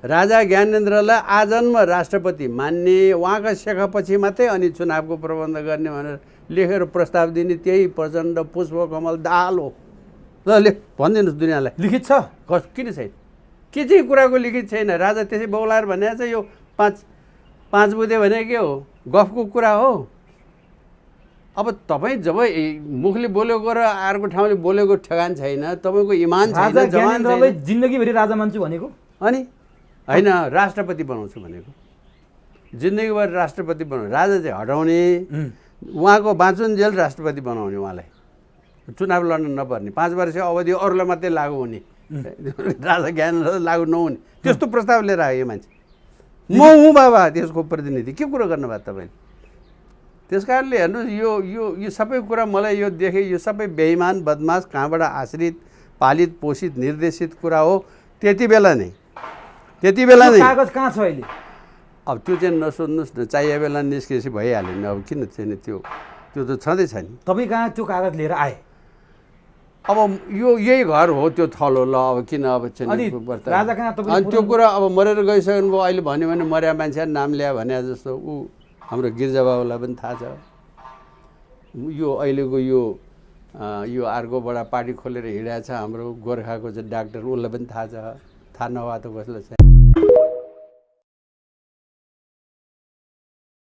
राजा ज्ञानेन्द्रलाई आजन्म राष्ट्रपति मान्ने, उहाँका शेखपछि मात्रै अनि चुनावको प्रबन्ध गर्ने भनेर लेखेर प्रस्ताव दिने त्यही प्रचण्ड पुष्पकमल दाहाल हो। ल भनिदिनुहोस् दुनियाँलाई लिखित छ किन छैन? के चाहिँ कुराको लिखित छैन? राजा त्यसै बौलाएर भने चाहिँ यो पाँच बुधे भने के हो? गफको कुरा हो। अब तपाईँ जब मुखले बोलेको र अर्को ठाउँले बोलेको ठेगान छैन, तपाईँको इमान छैन, जवान छैन। जिन्दगीभरि राजा मान्छु भनेको अनि होइन राष्ट्रपति बनाउँछु भनेको, जिन्दगीभर राष्ट्रपति बनाउनु, राजा चाहिँ हटाउने, उहाँको बाँचुन्जेल राष्ट्रपति बनाउने, उहाँलाई चुनाव लड्न नपर्ने, 5 वर्ष अवधि अरूलाई मात्रै लागु हुने, राजा ज्ञानेन्द्र लागु नहुने, त्यस्तो प्रस्ताव लिएर आयो यो मान्छे। म हुँ बाबा त्यसको प्रतिनिधि। के कुरो गर्नुभयो तपाईँले? त्यस कारणले हेर्नुहोस्, यो सबै कुरा मलाई यो देखेँ, यो सबै बेइमान बदमास कहाँबाट आश्रित पालित पोषित निर्देशित कुरा हो। त्यति बेला नै कागज कहाँ छ अहिले? अब त्यो चाहिँ नसोध्नुहोस् न, चाहिए बेला निस्केपछि भइहाल्यो नि। अब किन छैन? त्यो त छँदैछ नि। तपाईँ कहाँ त्यो कागज लिएर आए? अब यही घर हो त्यो थलो। ल अब किन अब चाहिँ अनि त्यो कुरा अब मरेर गइसक्नुभयो। अहिले भन्यो भने मर्या मान्छे नाम ल्यायो भने जस्तो ऊ हाम्रो गिर्जाबाबुलाई पनि थाहा छ। यो अहिलेको यो अर्कोबाट पार्टी खोलेर हिँडेको छ हाम्रो गोर्खाको चाहिँ डाक्टर, उसलाई पनि थाहा छ। थाहा नभए त कसलाई छ?